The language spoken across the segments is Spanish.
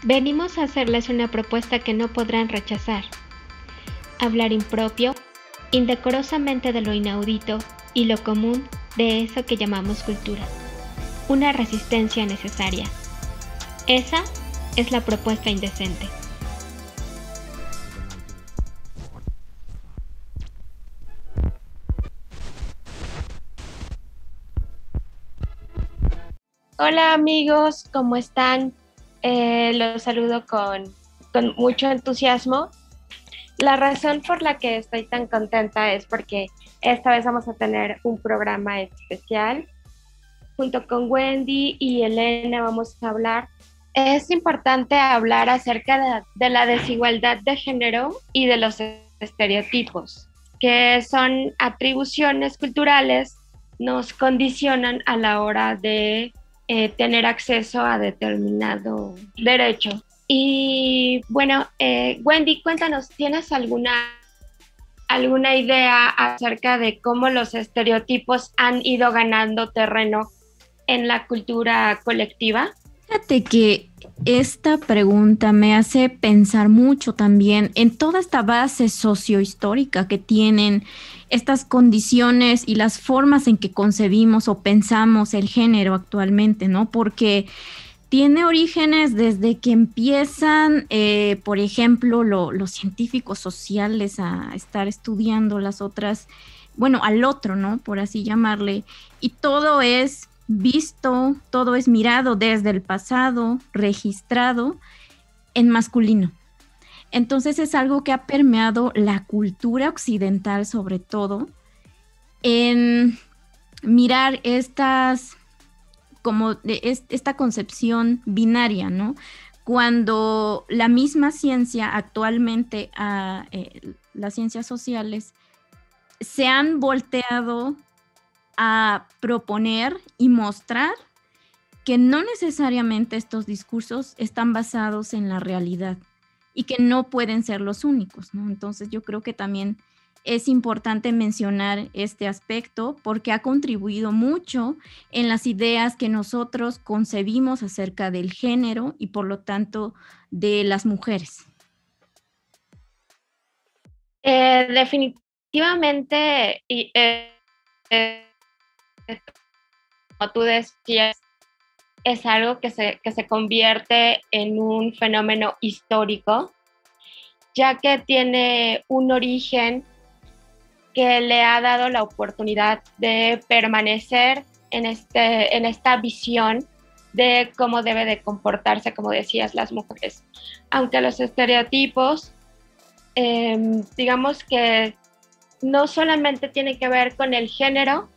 Venimos a hacerles una propuesta que no podrán rechazar. Hablar impropio, indecorosamente de lo inaudito y lo común de eso que llamamos cultura. Una resistencia necesaria. Esa es la propuesta indecente. Hola amigos, ¿cómo están? Los saludo con mucho entusiasmo. La razón por la que estoy tan contenta es porque esta vez vamos a tener un programa especial. Junto con Wendy y Elena vamos a hablar. Es importante hablar acerca de la desigualdad de género y de los estereotipos, que son atribuciones culturales, nos condicionan a la hora de tener acceso a determinado derecho. Y bueno, Wendy, cuéntanos, ¿tienes alguna idea acerca de cómo los estereotipos han ido ganando terreno en la cultura colectiva? Fíjate que esta pregunta me hace pensar mucho también en toda esta base sociohistórica que tienen estas condiciones y las formas en que concebimos o pensamos el género actualmente, ¿no? Porque tiene orígenes desde que empiezan, por ejemplo, los científicos sociales a estar estudiando las otras, bueno, al otro, ¿no? Por así llamarle, y todo es visto, todo es mirado desde el pasado, registrado en masculino. Entonces es algo que ha permeado la cultura occidental, sobre todo, en mirar esta concepción binaria, ¿no? Cuando la misma ciencia actualmente, las ciencias sociales, se han volteado a proponer y mostrar que no necesariamente estos discursos están basados en la realidad y que no pueden ser los únicos, ¿no? Entonces yo creo que también es importante mencionar este aspecto porque ha contribuido mucho en las ideas que nosotros concebimos acerca del género y por lo tanto de las mujeres. Definitivamente, como tú decías, es algo que se convierte en un fenómeno histórico, ya que tiene un origen que le ha dado la oportunidad de permanecer en esta visión de cómo debe de comportarse, como decías, las mujeres. Aunque los estereotipos, digamos que no solamente tienen que ver con el género,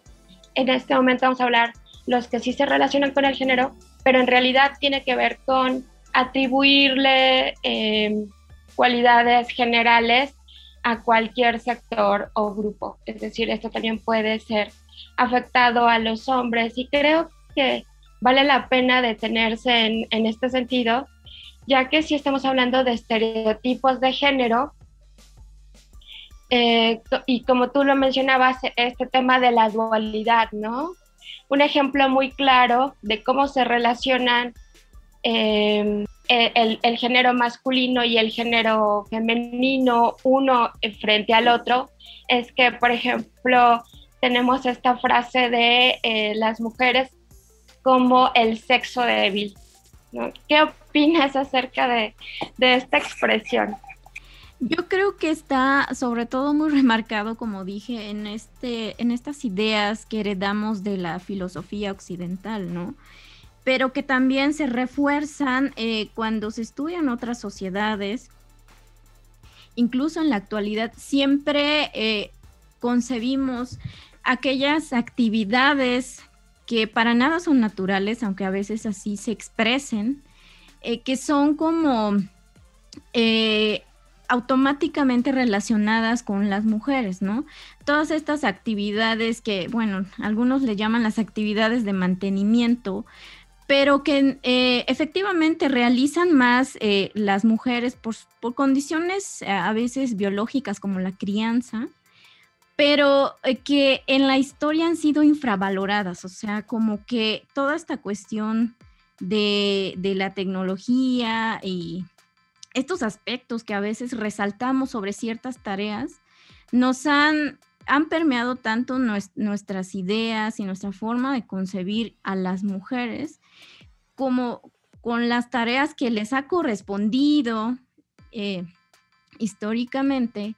en este momento vamos a hablar los que sí se relacionan con el género, pero en realidad tiene que ver con atribuirle cualidades generales a cualquier sector o grupo. Es decir, esto también puede ser afectado a los hombres y creo que vale la pena detenerse en este sentido, ya que si estamos hablando de estereotipos de género, y como tú lo mencionabas, este tema de la dualidad, ¿no? Un ejemplo muy claro de cómo se relacionan el género masculino y el género femenino uno frente al otro es que, por ejemplo, tenemos esta frase de las mujeres como el sexo débil, ¿no? ¿Qué opinas acerca de esta expresión? Yo creo que está sobre todo muy remarcado, como dije, en estas ideas que heredamos de la filosofía occidental, ¿no? Pero que también se refuerzan cuando se estudian otras sociedades. Incluso en la actualidad siempre concebimos aquellas actividades que para nada son naturales, aunque a veces así se expresen, que son como automáticamente relacionadas con las mujeres, ¿no? Todas estas actividades que, bueno, algunos le llaman las actividades de mantenimiento, pero que efectivamente realizan más las mujeres por condiciones a veces biológicas como la crianza, pero que en la historia han sido infravaloradas, o sea, como que toda esta cuestión de la tecnología y estos aspectos que a veces resaltamos sobre ciertas tareas nos han permeado tanto nuestras ideas y nuestra forma de concebir a las mujeres como con las tareas que les ha correspondido históricamente,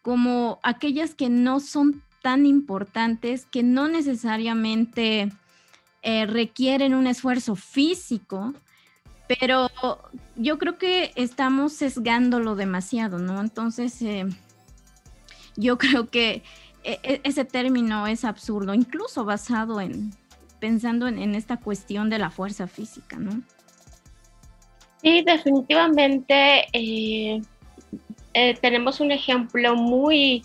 como aquellas que no son tan importantes, que no necesariamente requieren un esfuerzo físico, pero yo creo que estamos sesgándolo demasiado, ¿no? Entonces, yo creo que ese término es absurdo, incluso basado pensando en esta cuestión de la fuerza física, ¿no? Sí, definitivamente tenemos un ejemplo muy,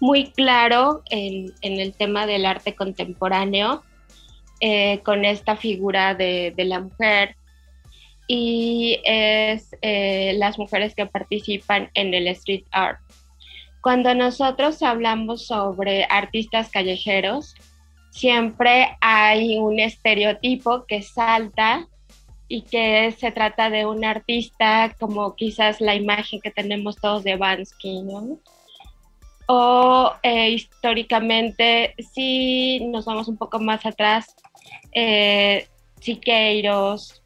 muy claro en el tema del arte contemporáneo, con esta figura de la mujer, y es las mujeres que participan en el street art. Cuando nosotros hablamos sobre artistas callejeros, siempre hay un estereotipo que salta y que se trata de un artista como quizás la imagen que tenemos todos de Banksy, ¿no? O históricamente, si nos vamos un poco más atrás, Siqueiros.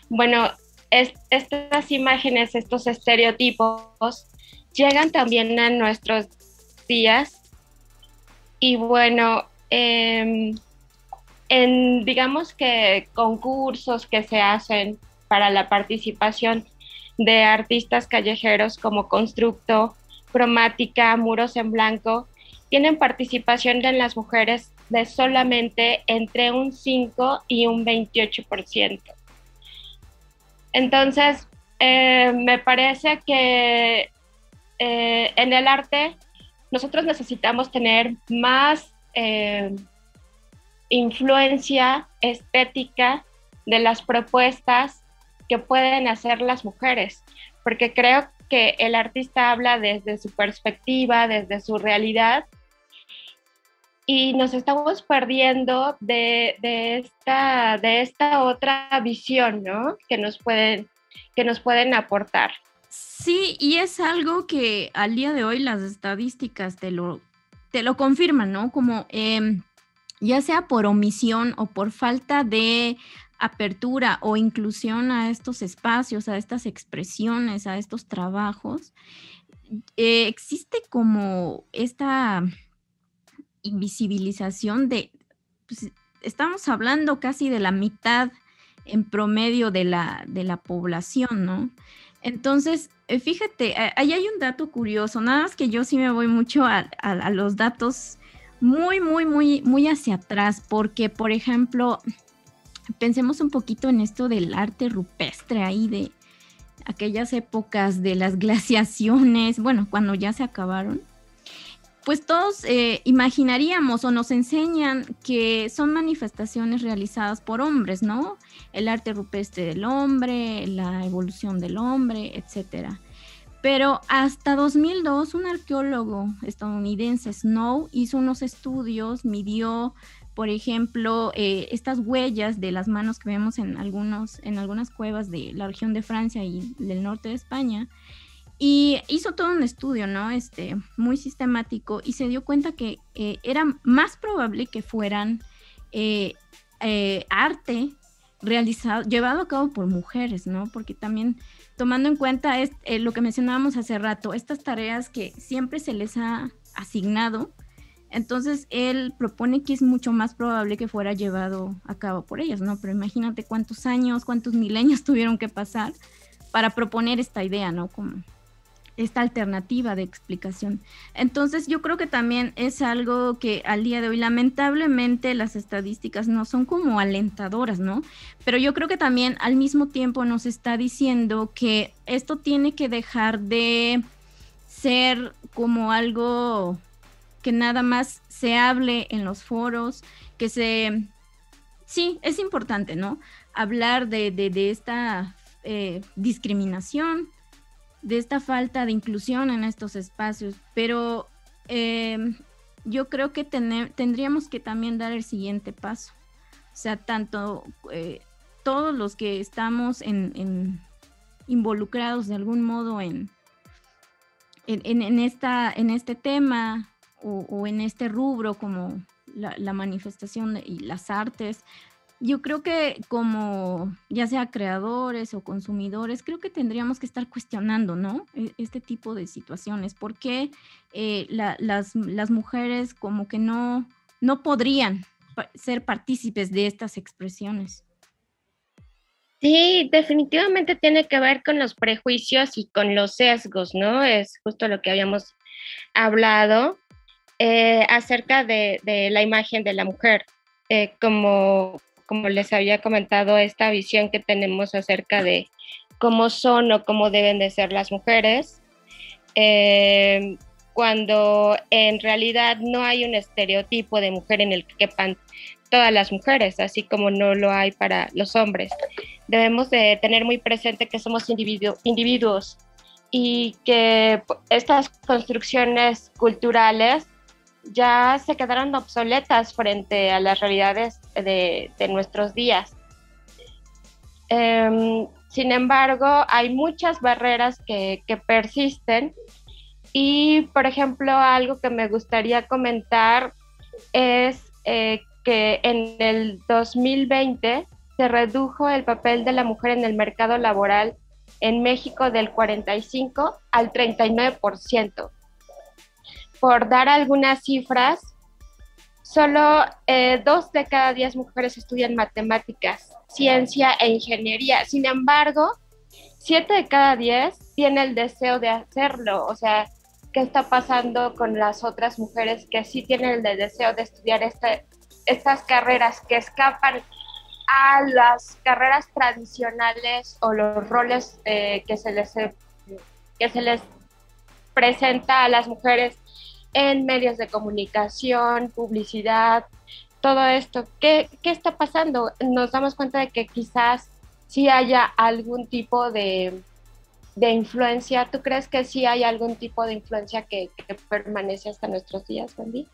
Bueno, estas imágenes, estos estereotipos, llegan también a nuestros días y bueno, digamos que concursos que se hacen para la participación de artistas callejeros como Constructo, Cromática, Muros en Blanco, tienen participación de las mujeres de solamente entre un 5 y un 28%. Entonces, me parece que en el arte nosotros necesitamos tener más influencia estética de las propuestas que pueden hacer las mujeres, porque creo que el artista habla desde su perspectiva, desde su realidad, y nos estamos perdiendo de esta otra visión, ¿no? Que nos pueden aportar. Sí, y es algo que al día de hoy las estadísticas te lo confirman, ¿no? Como ya sea por omisión o por falta de apertura o inclusión a estos espacios, a estas expresiones, a estos trabajos, existe como esta invisibilización pues, estamos hablando casi de la mitad en promedio de la población, ¿no? Entonces, fíjate, ahí hay un dato curioso, nada más que yo sí me voy mucho a los datos muy, muy, muy, muy hacia atrás, porque, por ejemplo, pensemos un poquito en esto del arte rupestre ahí de aquellas épocas de las glaciaciones, bueno, cuando ya se acabaron. Pues todos imaginaríamos o nos enseñan que son manifestaciones realizadas por hombres, ¿no? El arte rupestre del hombre, la evolución del hombre, etcétera. Pero hasta 2002, un arqueólogo estadounidense, Snow, hizo unos estudios, midió, por ejemplo, estas huellas de las manos que vemos en algunas cuevas de la región de Francia y del norte de España, y hizo todo un estudio, ¿no? Muy sistemático, y se dio cuenta que era más probable que fueran arte llevado a cabo por mujeres, ¿no? Porque también tomando en cuenta lo que mencionábamos hace rato, estas tareas que siempre se les ha asignado, entonces él propone que es mucho más probable que fuera llevado a cabo por ellas, ¿no? Pero imagínate cuántos años, cuántos milenios tuvieron que pasar para proponer esta idea, ¿no? Como esta alternativa de explicación. Entonces yo creo que también es algo que al día de hoy lamentablemente las estadísticas no son como alentadoras, ¿no? Pero yo creo que también al mismo tiempo nos está diciendo que esto tiene que dejar de ser como algo que nada más se hable en los foros, sí, es importante, ¿no? Hablar de esta discriminación, de esta falta de inclusión en estos espacios, pero yo creo que tendríamos que también dar el siguiente paso, O sea, tanto todos los que estamos involucrados de algún modo en este tema o en este rubro como la manifestación y las artes, yo creo que como ya sea creadores o consumidores, creo que tendríamos que estar cuestionando, ¿no? Este tipo de situaciones. ¿Por qué las mujeres como que no podrían ser partícipes de estas expresiones? Sí, definitivamente tiene que ver con los prejuicios y con los sesgos, ¿no? Es justo lo que habíamos hablado acerca de la imagen de la mujer. Como les había comentado, esta visión que tenemos acerca de cómo son o cómo deben de ser las mujeres, cuando en realidad no hay un estereotipo de mujer en el que quepan todas las mujeres, así como no lo hay para los hombres. Debemos de tener muy presente que somos individuos y que estas construcciones culturales ya se quedaron obsoletas frente a las realidades de nuestros días. Sin embargo, hay muchas barreras que persisten y, por ejemplo, algo que me gustaría comentar es que en el 2020 se redujo el papel de la mujer en el mercado laboral en México del 45 al 39%. Por dar algunas cifras, solo 2 de cada 10 mujeres estudian matemáticas, ciencia e ingeniería. Sin embargo, 7 de cada 10 tiene el deseo de hacerlo. O sea, ¿qué está pasando con las otras mujeres que sí tienen el deseo de estudiar estas carreras que escapan a las carreras tradicionales o los roles que se les presenta a las mujeres en medios de comunicación, publicidad, todo esto? ¿Qué está pasando? Nos damos cuenta de que quizás sí haya algún tipo de influencia. ¿Tú crees que sí hay algún tipo de influencia que permanece hasta nuestros días, Wendy?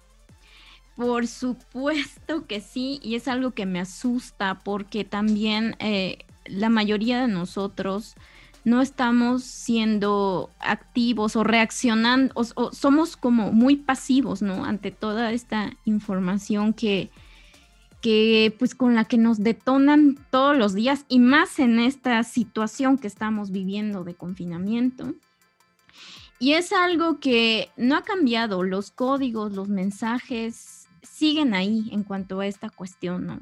Por supuesto que sí, y es algo que me asusta porque también la mayoría de nosotros no estamos siendo activos o reaccionando, o somos como muy pasivos, ¿no? Ante toda esta información que pues con la que nos detonan todos los días y más en esta situación que estamos viviendo de confinamiento. Y es algo que no ha cambiado, los códigos, los mensajes siguen ahí en cuanto a esta cuestión, ¿no?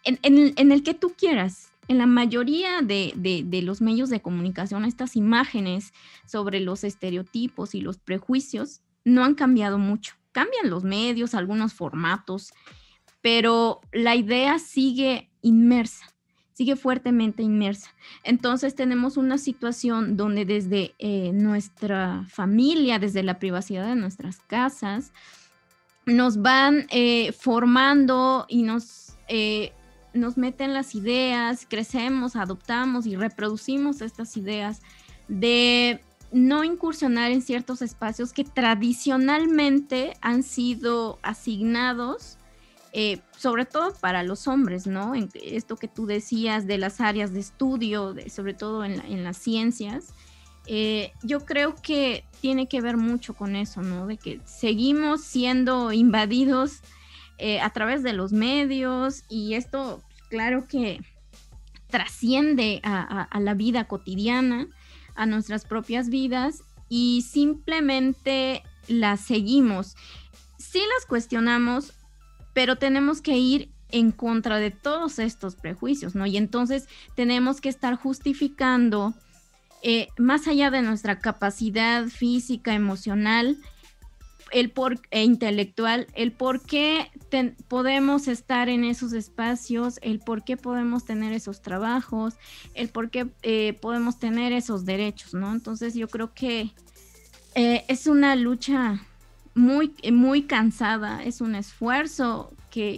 En el que tú quieras. En la mayoría de los medios de comunicación, estas imágenes sobre los estereotipos y los prejuicios no han cambiado mucho. Cambian los medios, algunos formatos, pero la idea sigue inmersa, sigue fuertemente inmersa. Entonces tenemos una situación donde desde nuestra familia, desde la privacidad de nuestras casas, nos van formando y nos meten las ideas, crecemos, adoptamos y reproducimos estas ideas de no incursionar en ciertos espacios que tradicionalmente han sido asignados, sobre todo para los hombres, ¿no? En esto que tú decías de las áreas de estudio, sobre todo en las ciencias, yo creo que tiene que ver mucho con eso, ¿no? De que seguimos siendo invadidos a través de los medios y esto, claro que trasciende a la vida cotidiana, a nuestras propias vidas y simplemente las seguimos. Sí las cuestionamos, pero tenemos que ir en contra de todos estos prejuicios, ¿no? Y entonces tenemos que estar justificando, más allá de nuestra capacidad física, emocional, e intelectual, el por qué podemos estar en esos espacios, el por qué podemos tener esos trabajos, el por qué podemos tener esos derechos, ¿no? Entonces yo creo que es una lucha muy, muy cansada, es un esfuerzo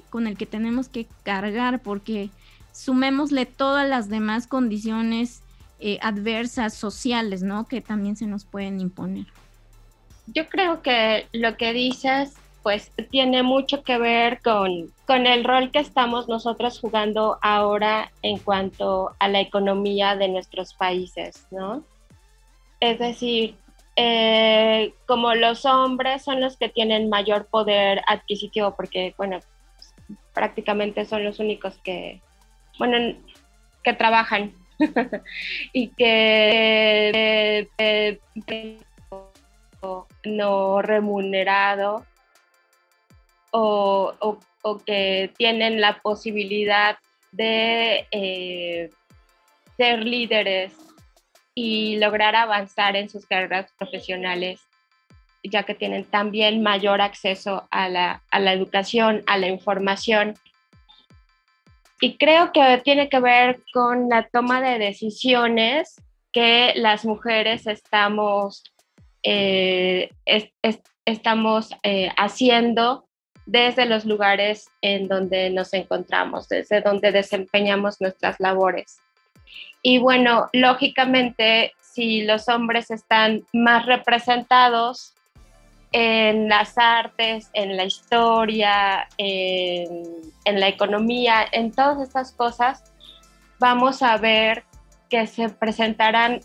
con el que tenemos que cargar porque sumémosle todas las demás condiciones adversas sociales, ¿no? Que también se nos pueden imponer. Yo creo que lo que dices pues tiene mucho que ver con el rol que estamos nosotros jugando ahora en cuanto a la economía de nuestros países, ¿no? Es decir, como los hombres son los que tienen mayor poder adquisitivo, porque, bueno, prácticamente son los únicos que, bueno, que trabajan y que no remunerado o que tienen la posibilidad de ser líderes y lograr avanzar en sus carreras profesionales, ya que tienen también mayor acceso a la educación, a la información. Y creo que tiene que ver con la toma de decisiones que las mujeres estamos haciendo desde los lugares en donde nos encontramos, desde donde desempeñamos nuestras labores. Y bueno, lógicamente, si los hombres están más representados en las artes, en la historia, en la economía, en todas estas cosas, vamos a ver que se presentarán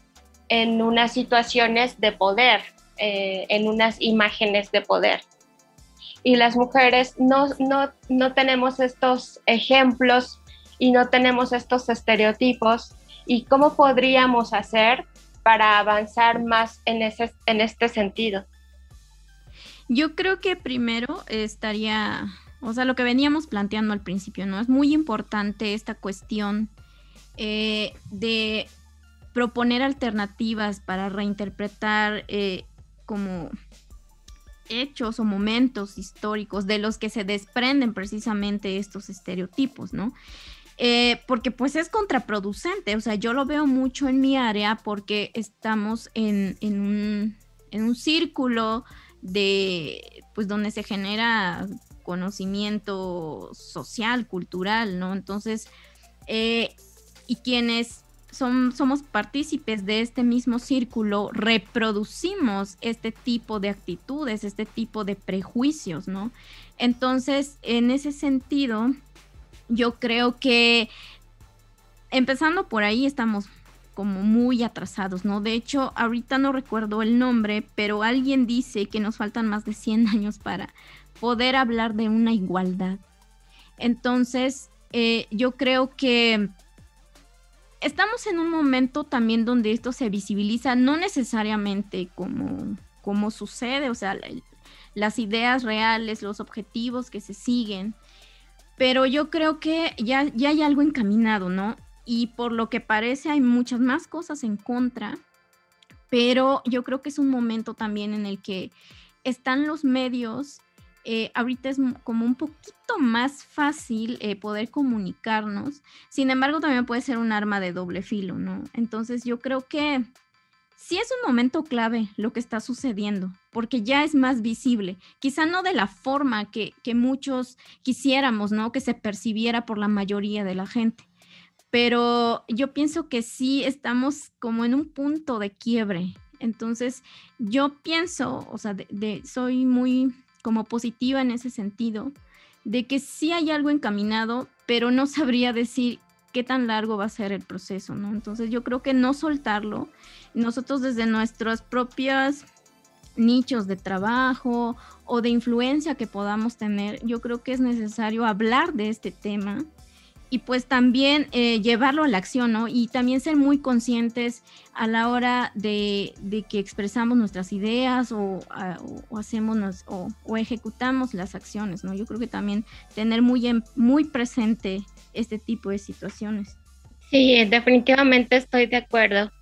en unas situaciones de poder, en unas imágenes de poder. Y las mujeres no tenemos estos ejemplos y no tenemos estos estereotipos. ¿Y cómo podríamos hacer para avanzar más en este sentido? Yo creo que primero estaría, o sea, lo que veníamos planteando al principio, ¿no? Es muy importante esta cuestión de proponer alternativas para reinterpretar como hechos o momentos históricos de los que se desprenden precisamente estos estereotipos, ¿no? Porque pues es contraproducente, o sea, yo lo veo mucho en mi área porque estamos en un círculo de, pues, donde se genera conocimiento social, cultural, ¿no? Entonces, y quienes somos partícipes de este mismo círculo, reproducimos este tipo de actitudes, este tipo de prejuicios, ¿no? Entonces, en ese sentido, yo creo que empezando por ahí estamos como muy atrasados, ¿no? De hecho, ahorita no recuerdo el nombre, pero alguien dice que nos faltan más de 100 años para poder hablar de una igualdad. Entonces, yo creo que estamos en un momento también donde esto se visibiliza, no necesariamente como sucede, o sea, las ideas reales, los objetivos que se siguen, pero yo creo que ya hay algo encaminado, ¿no? Y por lo que parece hay muchas más cosas en contra, pero yo creo que es un momento también en el que están los medios. Ahorita es como un poquito más fácil poder comunicarnos, sin embargo también puede ser un arma de doble filo, ¿no? Entonces yo creo que sí es un momento clave lo que está sucediendo, porque ya es más visible, quizá no de la forma que muchos quisiéramos, ¿no? Que se percibiera por la mayoría de la gente, pero yo pienso que sí estamos como en un punto de quiebre. Entonces yo pienso, o sea, soy muy como positiva en ese sentido, de que sí hay algo encaminado, pero no sabría decir qué tan largo va a ser el proceso, ¿no? Entonces yo creo que no soltarlo, nosotros desde nuestros propios nichos de trabajo o de influencia que podamos tener, yo creo que es necesario hablar de este tema y pues también llevarlo a la acción, ¿no? Y también ser muy conscientes a la hora de que expresamos nuestras ideas o hacemos o ejecutamos las acciones, ¿no? Yo creo que también tener muy presente este tipo de situaciones. Sí, definitivamente estoy de acuerdo.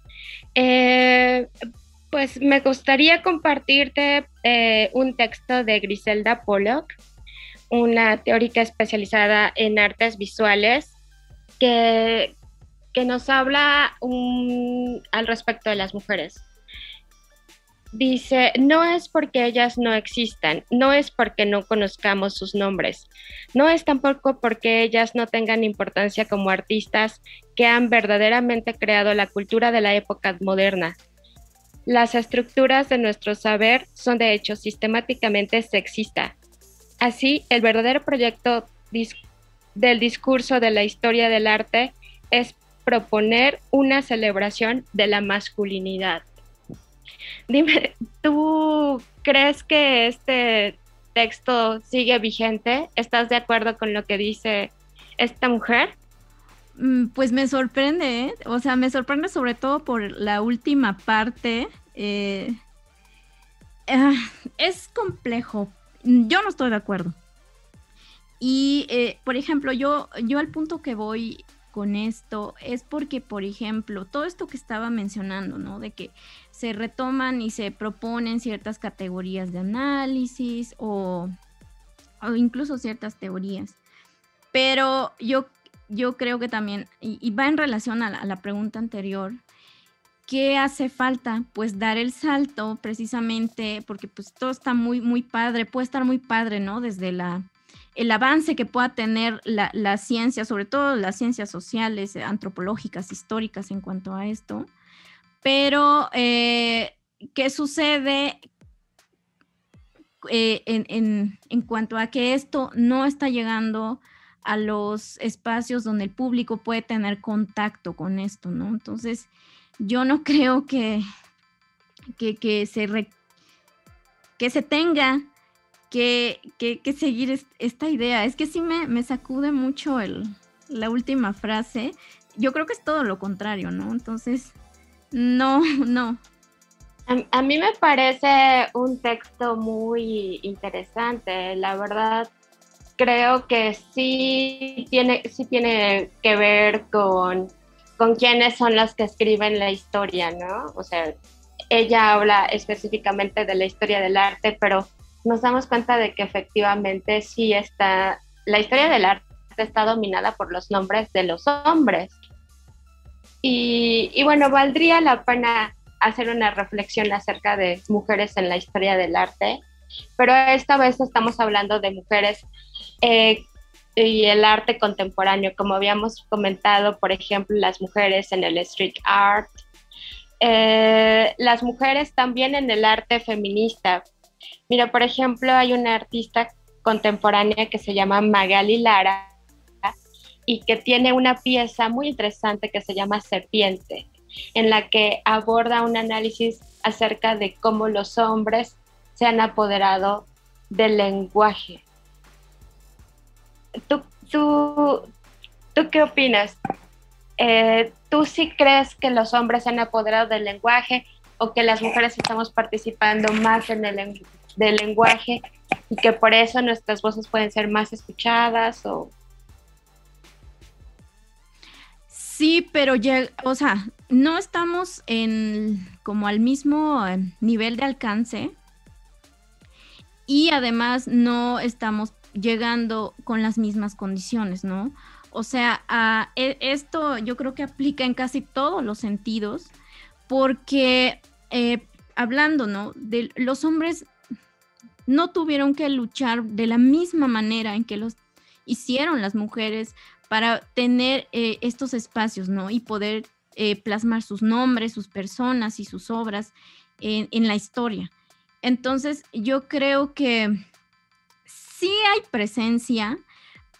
Pues me gustaría compartirte un texto de Griselda Pollock, una teórica especializada en artes visuales, que nos habla al respecto de las mujeres. Dice, no es porque ellas no existan, no es porque no conozcamos sus nombres, no es tampoco porque ellas no tengan importancia como artistas que han verdaderamente creado la cultura de la época moderna. Las estructuras de nuestro saber son de hecho sistemáticamente sexistas. Así, el verdadero proyecto del discurso de la historia del arte es proponer una celebración de la masculinidad. Dime, ¿tú crees que este texto sigue vigente? ¿Estás de acuerdo con lo que dice esta mujer? Pues me sorprende, ¿eh? O sea, me sorprende sobre todo por la última parte. Ah, es complejo. Yo no estoy de acuerdo. Y, por ejemplo, yo al punto que voy con esto es porque, por ejemplo, todo esto que estaba mencionando, ¿no? De que se retoman y se proponen ciertas categorías de análisis o incluso ciertas teorías. Pero yo creo que también, y va en relación a la pregunta anterior, ¿qué hace falta? Pues dar el salto precisamente porque pues todo está muy, muy padre, puede estar muy padre, ¿no? Desde el avance que pueda tener la ciencia, sobre todo las ciencias sociales, antropológicas, históricas en cuanto a esto. Pero, ¿qué sucede en cuanto a que esto no está llegando a los espacios donde el público puede tener contacto con esto, ¿no? Entonces, yo no creo que se tenga que seguir esta idea. Es que sí me sacude mucho la última frase. Yo creo que es todo lo contrario, ¿no? Entonces, no. A mí me parece un texto muy interesante, la verdad. Creo que sí tiene que ver con quiénes son los que escriben la historia, ¿no? O sea, ella habla específicamente de la historia del arte, pero nos damos cuenta de que efectivamente la historia del arte está dominada por los nombres de los hombres. Y bueno, valdría la pena hacer una reflexión acerca de mujeres en la historia del arte, pero esta vez estamos hablando de mujeres eh, y el arte contemporáneo, como habíamos comentado, por ejemplo, las mujeres en el street art, las mujeres también en el arte feminista. Mira, por ejemplo, hay una artista contemporánea que se llama Magali Lara y que tiene una pieza muy interesante que se llama Serpiente, en la que aborda un análisis acerca de cómo los hombres se han apoderado del lenguaje. ¿Tú qué opinas? ¿Tú sí crees que los hombres se han apoderado del lenguaje o que las mujeres estamos participando más en del lenguaje y que por eso nuestras voces pueden ser más escuchadas? Sí, pero ya, o sea, no estamos como al mismo nivel de alcance y además no estamos llegando con las mismas condiciones, ¿no? O sea, esto yo creo que aplica en casi todos los sentidos porque hablando, ¿no? De los hombres no tuvieron que luchar de la misma manera en que los hicieron las mujeres para tener estos espacios, ¿no? Y poder plasmar sus nombres, sus personas y sus obras en la historia. Entonces, yo creo que sí hay presencia,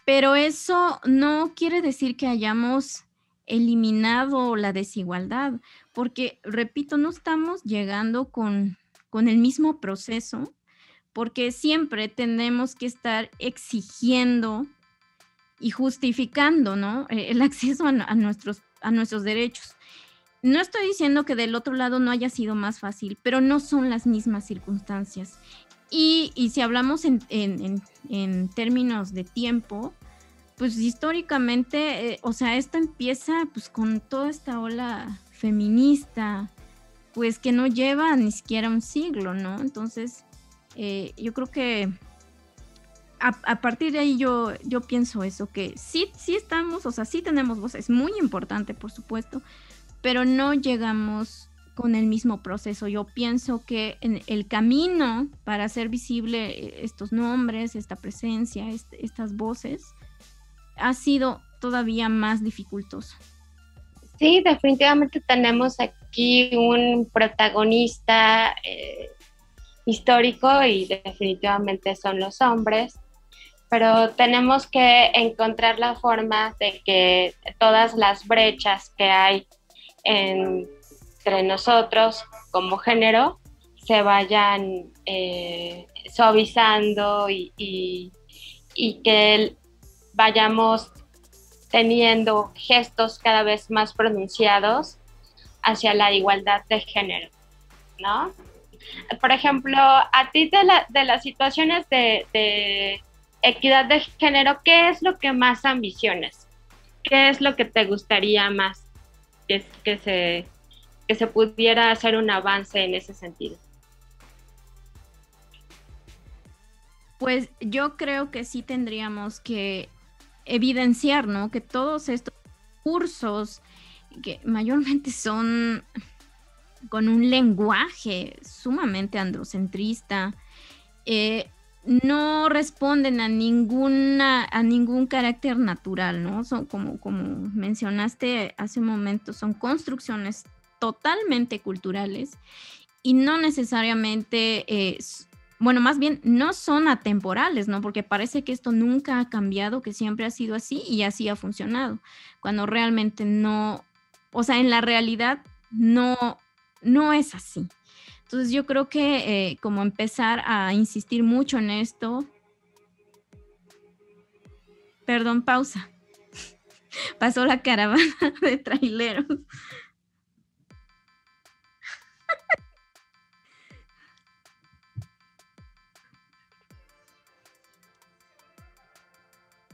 pero eso no quiere decir que hayamos eliminado la desigualdad, porque, repito, no estamos llegando con el mismo proceso, porque siempre tenemos que estar exigiendo y justificando, ¿no? El acceso a nuestros derechos. No estoy diciendo que del otro lado no haya sido más fácil, pero no son las mismas circunstancias. Y si hablamos en términos de tiempo, pues históricamente, o sea, esto empieza pues con toda esta ola feminista, pues que no lleva ni siquiera un siglo, ¿no? Entonces, yo creo que a partir de ahí yo pienso eso, que sí estamos, o sea, sí tenemos voz, es muy importante, por supuesto, pero no llegamos con el mismo proceso. Yo pienso que en el camino para hacer visible estos nombres, esta presencia, estas voces, ha sido todavía más dificultoso. Sí, definitivamente tenemos aquí un protagonista histórico y definitivamente son los hombres. pero tenemos que encontrar la forma de que todas las brechas que hay entre nosotros como género se vayan suavizando y que vayamos teniendo gestos cada vez más pronunciados hacia la igualdad de género, ¿no? Por ejemplo, a ti de las situaciones de equidad de género, ¿qué es lo que más ambicionas? ¿Qué es lo que te gustaría más que se pudiera hacer un avance en ese sentido? Pues yo creo que sí tendríamos que evidenciar, ¿no? Que todos estos cursos, que mayormente son con un lenguaje sumamente androcentrista, no responden a ningún carácter natural, ¿no? Son como mencionaste hace un momento, son construcciones totalmente culturales y no necesariamente bueno, más bien no son atemporales, ¿no? Porque parece que esto nunca ha cambiado, que siempre ha sido así y así ha funcionado, cuando realmente no, o sea, en la realidad no es así. Entonces yo creo que como empezar a insistir mucho en esto, perdón, pausa, pasó la caravana de traileros.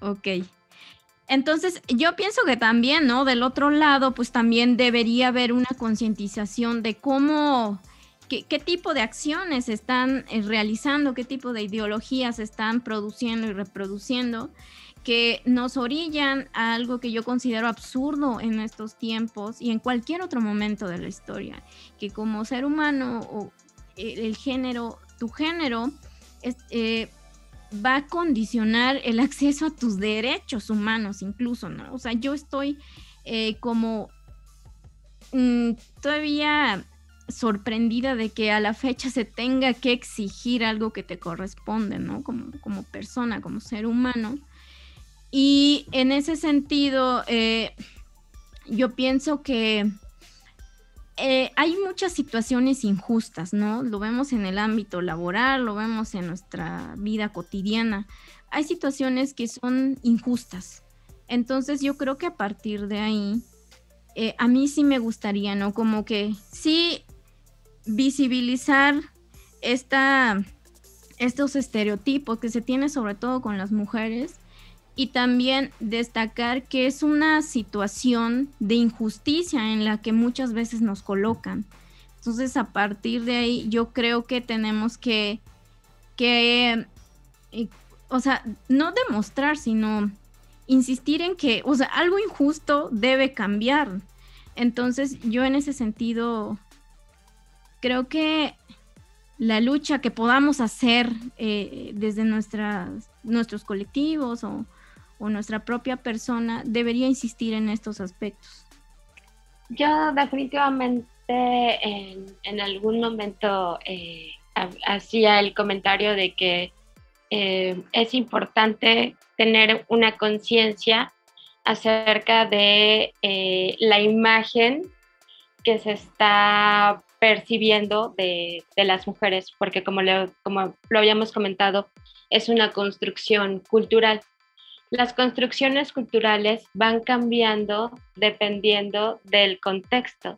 Ok. Entonces, yo pienso que también, ¿no? Del otro lado, pues también debería haber una concientización de cómo, qué tipo de acciones están realizando, qué tipo de ideologías están produciendo y reproduciendo, que nos orillan a algo que yo considero absurdo en estos tiempos y en cualquier otro momento de la historia, que como ser humano o el género, tu género, es, va a condicionar el acceso a tus derechos humanos incluso, ¿no? O sea, yo estoy como todavía sorprendida de que a la fecha se tenga que exigir algo que te corresponde, ¿no? Como persona, como ser humano. Y en ese sentido, yo pienso que hay muchas situaciones injustas, ¿no? Lo vemos en el ámbito laboral, lo vemos en nuestra vida cotidiana. Hay situaciones que son injustas. Entonces yo creo que a partir de ahí, a mí sí me gustaría, ¿no? Como que sí visibilizar estos estereotipos que se tienen sobre todo con las mujeres y también destacar que es una situación de injusticia en la que muchas veces nos colocan. Entonces, a partir de ahí, yo creo que tenemos que o sea, no demostrar, sino insistir en que, o sea, algo injusto debe cambiar. Entonces, yo en ese sentido, creo que la lucha que podamos hacer desde nuestros colectivos o nuestra propia persona debería insistir en estos aspectos. Yo definitivamente en algún momento hacía el comentario de que es importante tener una conciencia acerca de la imagen que se está percibiendo de las mujeres, porque como lo habíamos comentado, es una construcción cultural. Las construcciones culturales van cambiando dependiendo del contexto.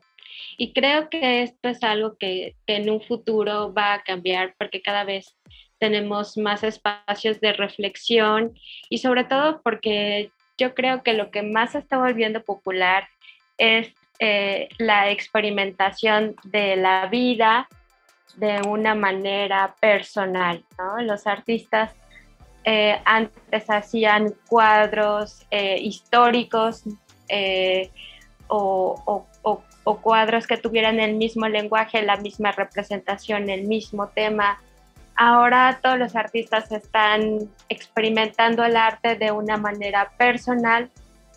Y creo que esto es algo que en un futuro va a cambiar porque cada vez tenemos más espacios de reflexión y sobre todo porque yo creo que lo que más se está volviendo popular es la experimentación de la vida de una manera personal, ¿no? Los artistas antes hacían cuadros históricos o cuadros que tuvieran el mismo lenguaje, la misma representación, el mismo tema. Ahora todos los artistas están experimentando el arte de una manera personal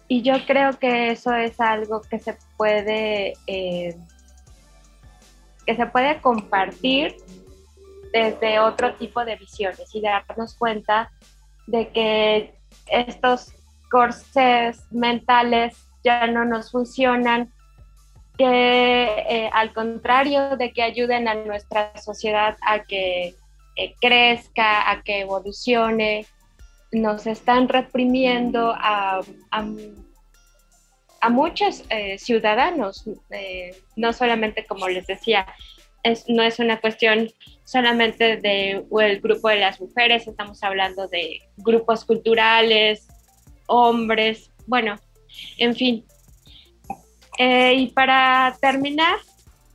y yo creo que eso es algo que se puede compartir desde otro tipo de visiones y darnos cuenta de que estos corsés mentales ya no nos funcionan, que al contrario de que ayuden a nuestra sociedad a que crezca, a que evolucione, nos están reprimiendo a muchos ciudadanos, no solamente, como les decía, no es una cuestión solamente del grupo de las mujeres, estamos hablando de grupos culturales, hombres, bueno, en fin. Y para terminar,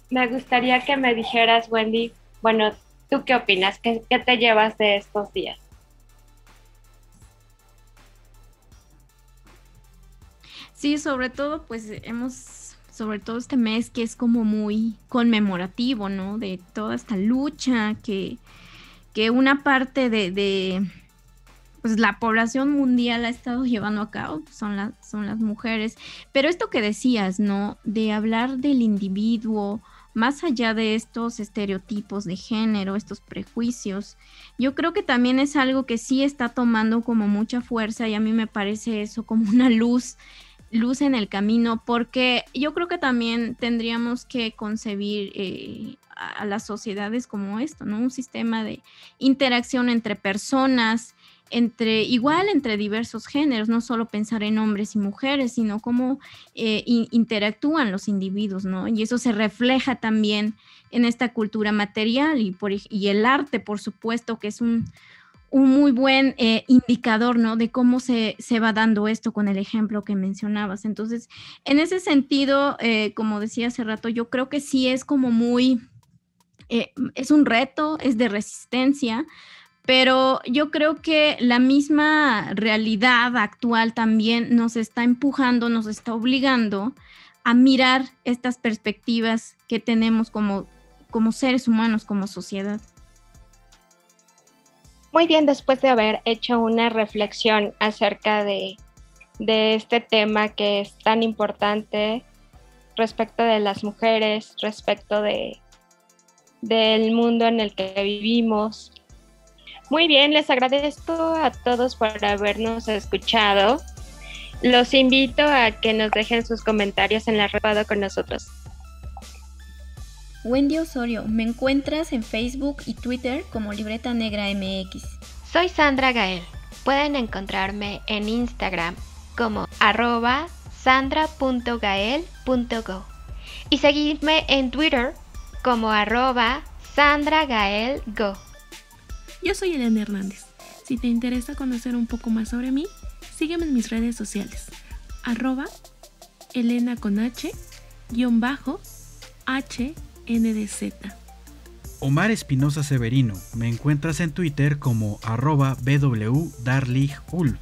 me gustaría que me dijeras, Wendy, bueno, ¿tú qué opinas? ¿Qué te llevas de estos días? Sí, sobre todo, pues sobre todo este mes que es como muy conmemorativo, ¿no? De toda esta lucha que una parte de pues la población mundial ha estado llevando a cabo, son las mujeres. Pero esto que decías, ¿no? De hablar del individuo, más allá de estos estereotipos de género, estos prejuicios, yo creo que también es algo que sí está tomando como mucha fuerza y a mí me parece eso como una luz en el camino, porque yo creo que también tendríamos que concebir a las sociedades como esto, ¿no? Un sistema de interacción entre personas, entre diversos géneros, no solo pensar en hombres y mujeres, sino cómo interactúan los individuos, ¿no? Y eso se refleja también en esta cultura material y el arte, por supuesto, que es un muy buen indicador, ¿no? De cómo se va dando esto con el ejemplo que mencionabas. Entonces, en ese sentido, como decía hace rato, yo creo que sí es como es un reto, es de resistencia, pero yo creo que la misma realidad actual también nos está empujando, nos está obligando a mirar estas perspectivas que tenemos como seres humanos, como sociedad. Muy bien, después de haber hecho una reflexión acerca de este tema que es tan importante respecto de las mujeres, respecto del mundo en el que vivimos. Muy bien, les agradezco a todos por habernos escuchado. Los invito a que nos dejen sus comentarios en la red con nosotros. Wendy Osorio, me encuentras en Facebook y Twitter como Libreta Negra MX. Soy Sandra Gael. Pueden encontrarme en Instagram como @sandra.gael.go y seguirme en Twitter como @sandragaelgo. Yo soy Elena Hernández. Si te interesa conocer un poco más sobre mí, sígueme en mis redes sociales. @Elena con H _HNDZ. Omar Espinosa Severino, me encuentras en Twitter como @BWDarligulf.